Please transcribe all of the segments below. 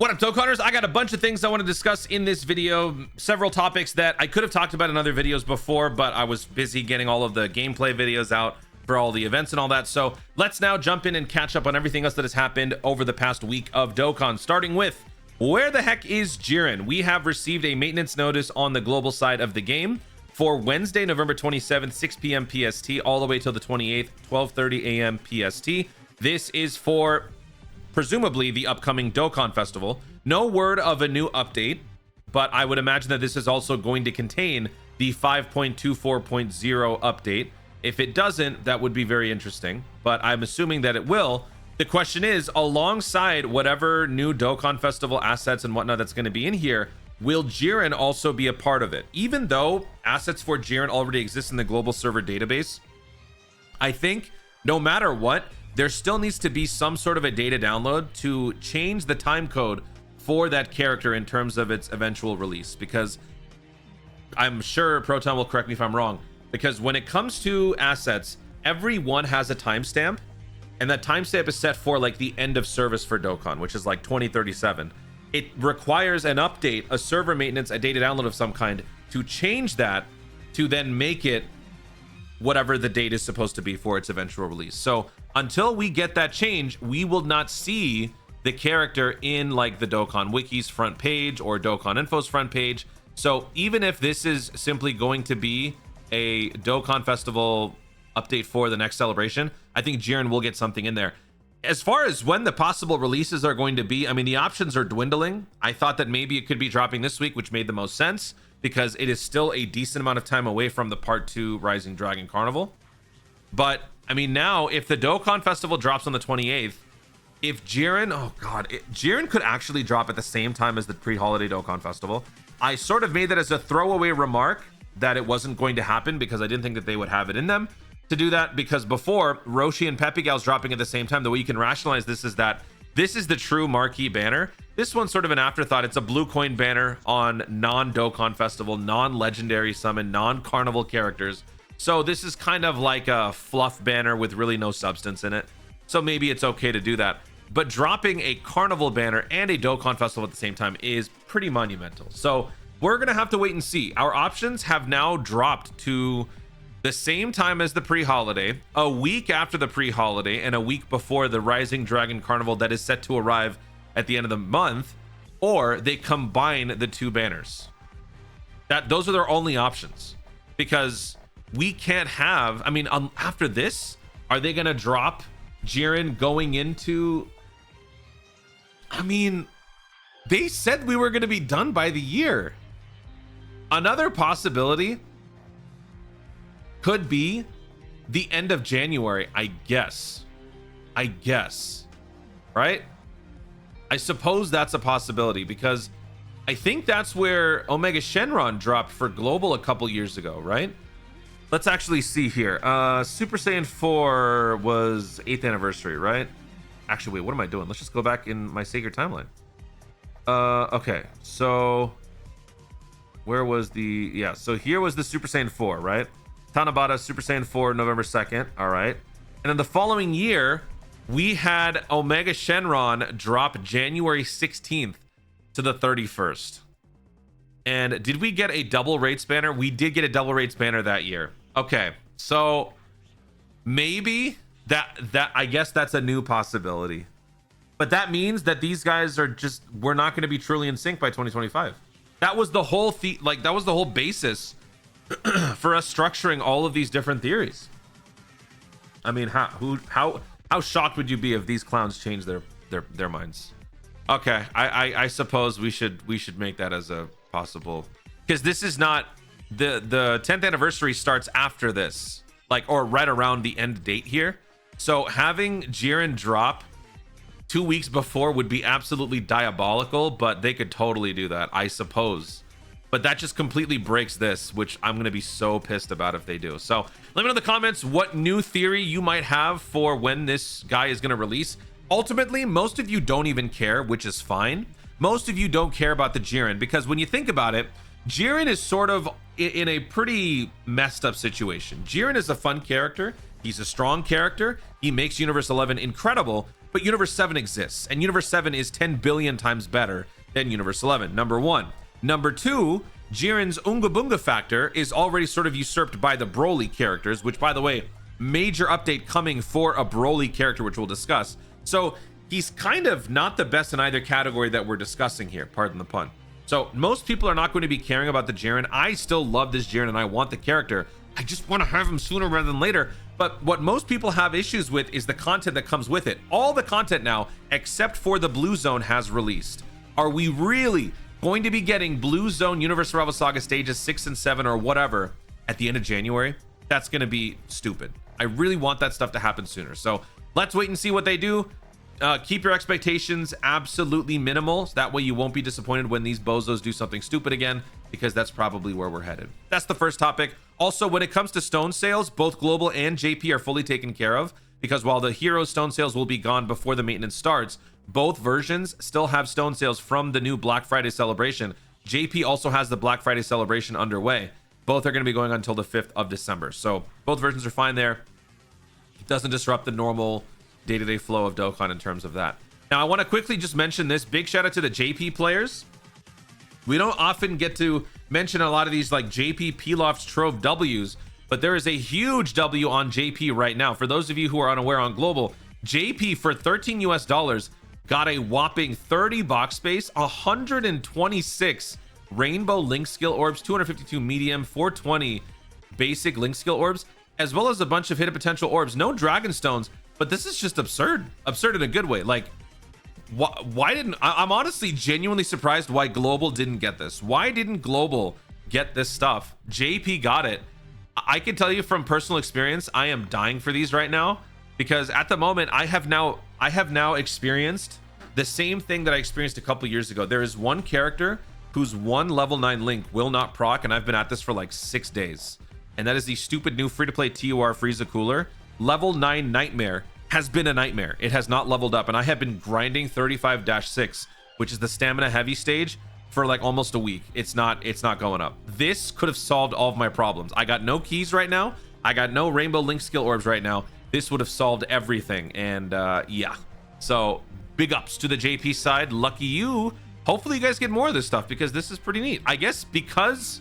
What up, Dokkaners? I got a bunch of things I want to discuss in this video. Several topics that I could have talked about in other videos before, but I was busy getting all of the gameplay videos out for all the events and all that. So let's now jump in and catch up on everything else that has happened over the past week of Dokkan, starting with where the heck is JIREN? We have received a maintenance notice on the global side of the game for Wednesday, November 27th, 6 p.m. PST, all the way till the 28th, 12:30 a.m. PST. This is for presumably the upcoming Dokkan Festival. No word of a new update, but I would imagine that this is also going to contain the 5.24.0 update. If it doesn't, that would be very interesting, but I'm assuming that it will. The question is, alongside whatever new Dokkan Festival assets and whatnot that's going to be in here, will JIREN also be a part of it? Even though assets for JIREN already exist in the global server database, I think no matter what, there still needs to be some sort of a data download to change the time code for that character in terms of its eventual release, because I'm sure Proton will correct me if I'm wrong, because when it comes to assets, every one has a timestamp, and that timestamp is set for like the end of service for Dokkan, which is like 2037. It requires an update, a server maintenance, a data download of some kind to change that, to then make it whatever the date is supposed to be for its eventual release. So until we get that change, we will not see the character in like the Dokkan Wiki's front page or Dokkan Info's front page. So even if this is simply going to be a Dokkan Festival update for the next celebration, I think JIREN will get something in there. As far as when the possible releases are going to be, I mean, the options are dwindling. I thought that maybe it could be dropping this week, which made the most sense because it is still a decent amount of time away from the Part 2 Rising Dragon Carnival. But I mean, now if the Dokkan Festival drops on the 28th, if JIREN, oh god, JIREN could actually drop at the same time as the pre-holiday Dokkan Festival. I sort of made that as a throwaway remark that it wasn't going to happen because I didn't think that they would have it in them to do that, because before Roshi and Peppy Gal's dropping at the same time, the way you can rationalize this is that this is the true marquee banner. This one's sort of an afterthought. It's a blue coin banner on non-Dokkan Festival, non-legendary summon, non-carnival characters. So this is kind of like a fluff banner with really no substance in it. So maybe it's okay to do that. But dropping a carnival banner and a Dokkan Festival at the same time is pretty monumental. So we're going to have to wait and see. Our options have now dropped to the same time as the pre-holiday, a week after the pre-holiday, and a week before the Rising Dragon Carnival that is set to arrive at the end of the month, or they combine the two banners. Those are their only options, because we can't have, I mean, after this, are they going to drop JIREN going into, I mean, they said we were going to be done by the year. Another possibility could be the end of January, I guess, right? I suppose that's a possibility, because I think that's where Omega Shenron dropped for global a couple years ago, right? Let's actually see here. Super Saiyan 4 was 8th anniversary, right? Actually, wait, what am I doing? Let's just go back in my Sacred Timeline. Okay, so where was the, yeah, so here was the Super Saiyan 4, right? Tanabata Super Saiyan 4 November 2nd, all right. And then the following year, we had Omega Shenron drop January 16th to the 31st. And did we get a double rates banner? We did get a double rates banner that year. Okay, so maybe that I guess that's a new possibility. But that means that these guys are just, we're not going to be truly in sync by 2025. That was the whole that was the whole basis for us structuring all of these different theories. I mean, how shocked would you be if these clowns change their minds? Okay, I suppose we should make that as a possible, because this is not the 10th anniversary starts after this, like, or right around the end date here. So having JIREN drop 2 weeks before would be absolutely diabolical, but they could totally do that, I suppose. But that just completely breaks this, which I'm going to be so pissed about if they do. So let me know in the comments what new theory you might have for when this guy is going to release. Ultimately, most of you don't even care, which is fine. Most of you don't care about the JIREN, because when you think about it, JIREN is sort of in a pretty messed up situation. JIREN is a fun character. He's a strong character. He makes Universe 11 incredible. but Universe 7 exists, and Universe 7 is 10 billion times better than Universe 11, number one. Number two, Jiren's Unga Bunga factor is already sort of usurped by the BROLY characters, which, by the way, major update coming for a BROLY character, which we'll discuss. So he's kind of not the best in either category that we're discussing here, pardon the pun. So most people are not going to be caring about the Jiren. I still love this Jiren and I want the character. I just want to have him sooner rather than later. But what most people have issues with is the content that comes with it. All the content now, except for the Blue Zone, has released. Are we really going to be getting Blue Zone Universe Survival Saga stages 6 and 7 or whatever at the end of January? That's going to be stupid. I really want that stuff to happen sooner. So let's wait and see what they do. Keep your expectations absolutely minimal. So that way you won't be disappointed when these bozos do something stupid again, because that's probably where we're headed. That's the first topic. Also, when it comes to stone sales, both Global and JP are fully taken care of, because while the Hero stone sales will be gone before the maintenance starts, both versions still have stone sales from the new Black Friday celebration. JP also has the Black Friday celebration underway. Both are going to be going until the 5th of December. So both versions are fine there. It doesn't disrupt the normal day-to-day flow of Dokkan in terms of that. Now, I want to quickly just mention this. Big shout out to the JP players. We don't often get to mention a lot of these like JP Pilaf's Trove W's, but there is a huge W on JP right now. For those of you who are unaware on Global, JP for 13 US dollars got a whopping 30 box space, 126 rainbow link skill orbs, 252 medium, 420 basic link skill orbs, as well as a bunch of hidden potential orbs. No dragon stones, but this is just absurd in a good way. Like, why didn't I'm honestly genuinely surprised why Global didn't get this. Why didn't Global get this stuff? JP got it. I can tell you from personal experience, I am dying for these right now, because at the moment I have now experienced the same thing that I experienced a couple years ago. There is one character whose one level 9 link will not proc, and I've been at this for like 6 days, and that is the stupid new free-to-play TOR Frieza Cooler. Level 9 Nightmare has been a nightmare. It has not leveled up, and I have been grinding 35-6, which is the stamina heavy stage, for like almost a week. It's not going up. This could have solved all of my problems. I got no keys right now. I got no rainbow link skill orbs right now. This would have solved everything. And yeah, so big ups to the JP side. Lucky you. Hopefully you guys get more of this stuff, because this is pretty neat. I guess because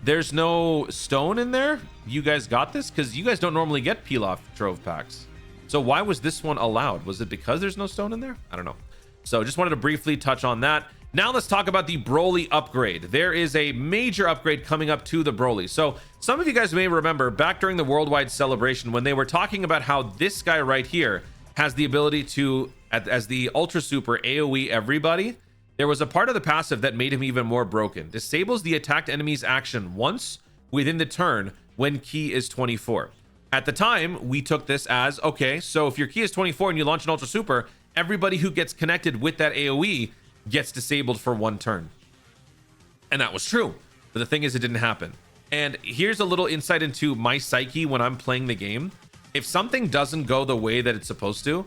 there's no stone in there, you guys got this, because you guys don't normally get Pilaf Trove packs. So why was this one allowed? Was it because there's no stone in there? I don't know. So just wanted to briefly touch on that. Now let's talk about the BROLY upgrade. There is a major upgrade coming up to the BROLY. So some of you guys may remember back during the worldwide celebration when they were talking about how this guy right here has the ability to, as the Ultra Super, AoE everybody. There was a part of the passive that made him even more broken. Disables the attacked enemy's action once within the turn when key is 24. At the time, we took this as, okay, so if your key is 24 and you launch an Ultra Super, everybody who gets connected with that AoE gets disabled for one turn. And that was true. But the thing is, it didn't happen. And here's a little insight into my psyche when I'm playing the game. If something doesn't go the way that it's supposed to,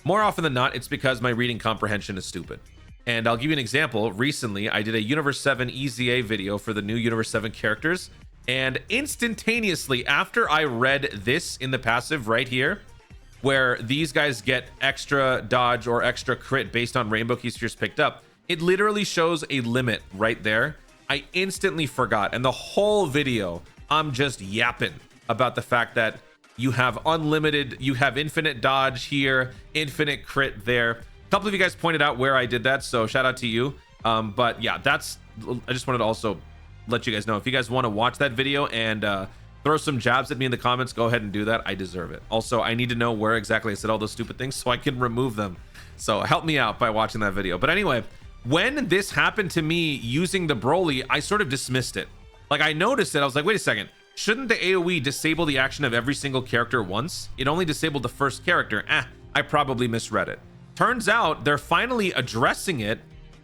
more often than not, it's because my reading comprehension is stupid. And I'll give you an example. Recently, I did a Universe 7 EZA video for the new Universe 7 characters. And instantaneously after I read this in the passive right here, where these guys get extra dodge or extra crit based on rainbow key spheres picked up, it literally shows a limit right there. I instantly forgot, and the whole video I'm just yapping about the fact that you have unlimited, you have infinite dodge here, infinite crit there. A couple of you guys pointed out where I did that, so shout out to you. But yeah, I just wanted to also let you guys know, if you guys want to watch that video and throw some jabs at me in the comments, go ahead and do that. I deserve it. Also, I need to know where exactly I said all those stupid things so I can remove them. So help me out by watching that video. But anyway, when this happened to me using the BROLY, I sort of dismissed it. Like, I noticed it. I was like, wait a second. Shouldn't the AoE disable the action of every single character once? It only disabled the first character. I probably misread it. Turns out they're finally addressing it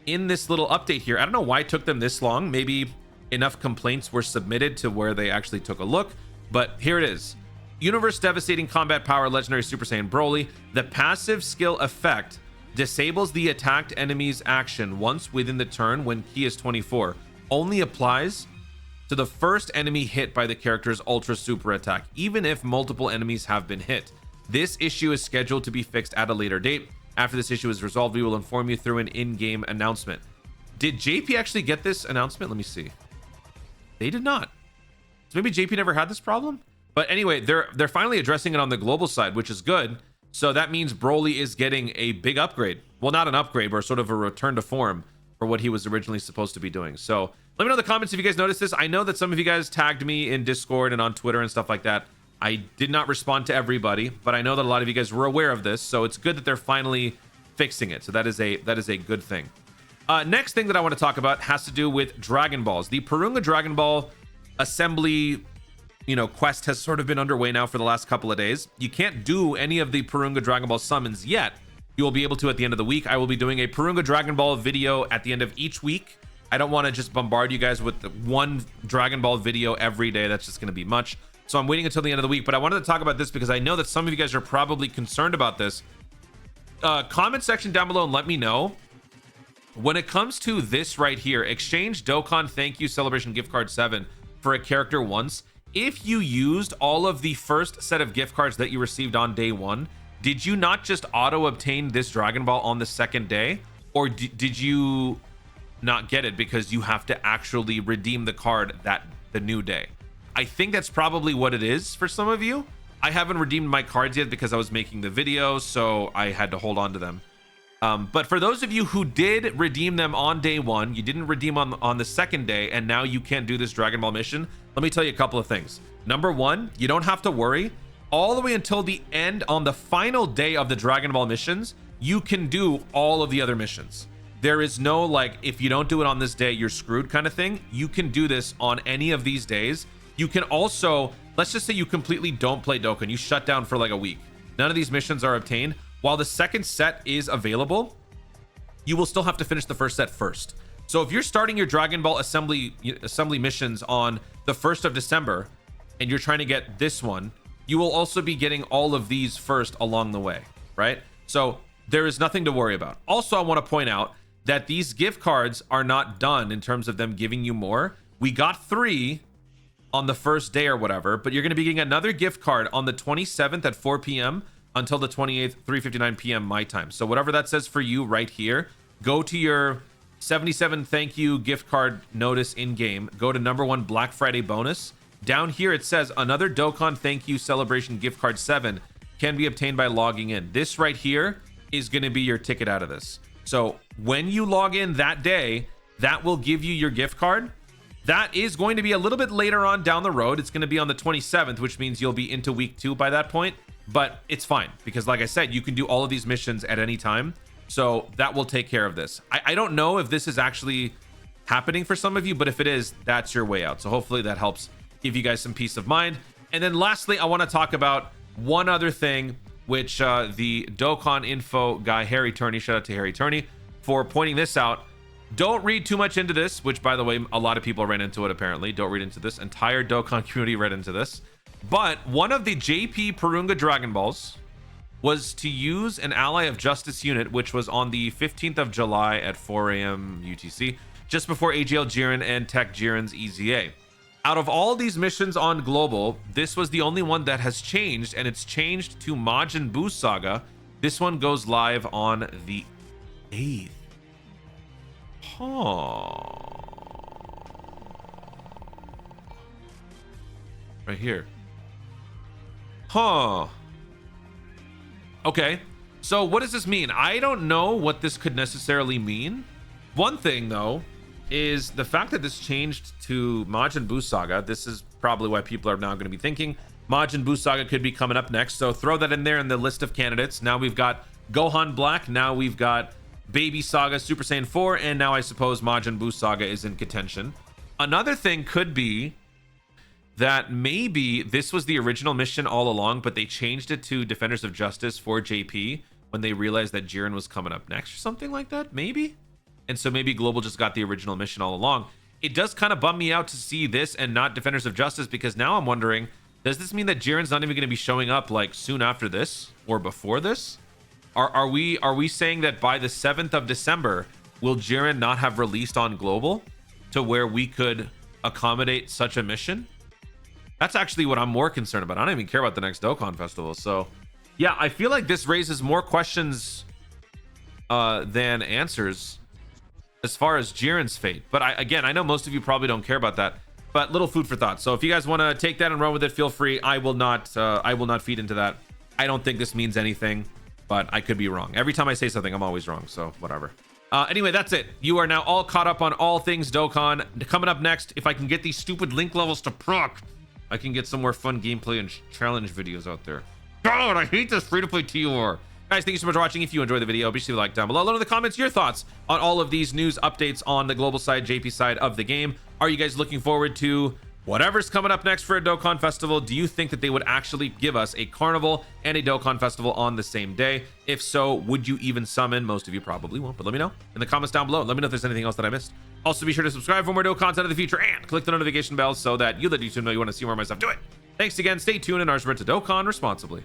in this little update here. I don't know why it took them this long. Maybe enough complaints were submitted to where they actually took a look, but here it is. Universe Devastating Combat Power Legendary Super Saiyan BROLY. The passive skill effect disables the attacked enemy's action once within the turn when key is 24. Only applies to the first enemy hit by the character's Ultra Super attack, even if multiple enemies have been hit. This issue is scheduled to be fixed at a later date. After this issue is resolved, we will inform you through an in-game announcement. Did JP actually get this announcement? Let me see. They did not. So maybe JP never had this problem? But anyway, they're finally addressing it on the global side, which is good. So that means BROLY is getting a big upgrade. Well, not an upgrade, but sort of a return to form for what he was originally supposed to be doing. So let me know in the comments if you guys noticed this. I know that some of you guys tagged me in Discord and on Twitter and stuff like that. I did not respond to everybody, but I know that a lot of you guys were aware of this. So it's good that they're finally fixing it. So that is a good thing. Next thing that I want to talk about has to do with Dragon Balls. The Purunga Dragon Ball assembly, quest has sort of been underway now for the last couple of days. You can't do any of the Purunga Dragon Ball summons yet. You will be able to at the end of the week. I will be doing a Purunga Dragon Ball video at the end of each week. I don't want to just bombard you guys with one Dragon Ball video every day. That's just going to be much. So I'm waiting until the end of the week, but I wanted to talk about this because I know that some of you guys are probably concerned about this. Comment section down below and let me know. When it comes to this right here, exchange Dokkan Thank You Celebration Gift Card 7 for a character once. If you used all of the first set of gift cards that you received on day one, did you not just auto obtain this Dragon Ball on the second day? Or did you not get it because you have to actually redeem the card the new day? I think that's probably what it is for some of you. I haven't redeemed my cards yet because I was making the video, so I had to hold on to them. But for those of you who did redeem them on day one, you didn't redeem on the second day, and now you can't do this Dragon Ball mission, let me tell you a couple of things. Number one, you don't have to worry. All the way until the end, on the final day of the Dragon Ball missions, you can do all of the other missions. There is no, like, if you don't do it on this day, you're screwed kind of thing. You can do this on any of these days. You can also, let's just say you completely don't play Dokkan. You shut down for like a week. None of these missions are obtained. While the second set is available, you will still have to finish the first set first. So if you're starting your Dragon Ball assembly missions on the 1st of December and you're trying to get this one, you will also be getting all of these first along the way, right? So there is nothing to worry about. Also, I want to point out that these gift cards are not done in terms of them giving you more. We got 3 on the first day or whatever, but you're going to be getting another gift card on the 27th at 4 p.m. until the 28th, 3:59 p.m. my time. So whatever that says for you right here, go to your 77 thank you gift card notice in game, go to number 1 Black Friday bonus. Down here it says another Dokkan Thank You Celebration Gift Card 7 can be obtained by logging in. This right here is going to be your ticket out of this. So when you log in that day, that will give you your gift card. That is going to be a little bit later on down the road. It's going to be on the 27th, which means you'll be into week 2 by that point. But it's fine because, like I said, you can do all of these missions at any time. So that will take care of this. I don't know if this is actually happening for some of you, but if it is, that's your way out. So hopefully that helps give you guys some peace of mind. And then lastly, I want to talk about one other thing, which the Dokkan Info guy, Harry Turney, shout out to Harry Turney for pointing this out. Don't read too much into this, which, by the way, a lot of people ran into it apparently. Don't read into this. Entire Dokkan community read into this. But one of the JP Purunga Dragon Balls was to use an Ally of Justice unit, which was on the 15th of July at 4 a.m. UTC, just before AGL Jiren and Tech Jiren's EZA. Out of all these missions on Global, this was the only one that has changed, and it's changed to Majin Buu Saga. This one goes live on the 8th. Right here. Okay, so what does this mean? I don't know what this could necessarily mean. One thing though is the fact that this changed to Majin Buu Saga. This is probably why people are now going to be thinking Majin Buu Saga could be coming up next. So throw that in there in the list of candidates. Now we've got Gohan Black. Now we've got Baby Saga, Super Saiyan 4, and now I suppose Majin Buu Saga is in contention. Another thing could be that maybe this was the original mission all along, but they changed it to Defenders of Justice for JP when they realized that Jiren was coming up next or something like that, maybe? And so maybe Global just got the original mission all along. It does kind of bum me out to see this and not Defenders of Justice, because now I'm wondering, does this mean that Jiren's not even going to be showing up like soon after this or before this? Are we saying that by the 7th of December, will Jiren not have released on Global to where we could accommodate such a mission? That's actually what I'm more concerned about. I don't even care about the next Dokkan Festival. So yeah, I feel like this raises more questions than answers as far as Jiren's fate. But again, I know most of you probably don't care about that, but little food for thought. So if you guys want to take that and run with it, feel free. I will not feed into that. I don't think this means anything, but I could be wrong. Every time I say something, I'm always wrong. So whatever. Anyway, that's it. You are now all caught up on all things Dokkan. Coming up next, if I can get these stupid link levels to proc, I can get some more fun gameplay and challenge videos out there. God, I hate this free-to-play TOR. Guys, thank you so much for watching. If you enjoyed the video, be sure to like down below. Let in the comments your thoughts on all of these news updates on the global side, JP side of the game. Are you guys looking forward to whatever's coming up next for a Dokkan Festival? Do you think that they would actually give us a carnival and a Dokkan Festival on the same day? If so, would you even summon? Most of you probably won't, but let me know in the comments down below. Let me know if there's anything else that I missed. Also, be sure to subscribe for more Dokkan content in the future and click the notification bell so that you let YouTube know you want to see more of my stuff. Do it. Thanks again. Stay tuned and remember to Dokkan responsibly.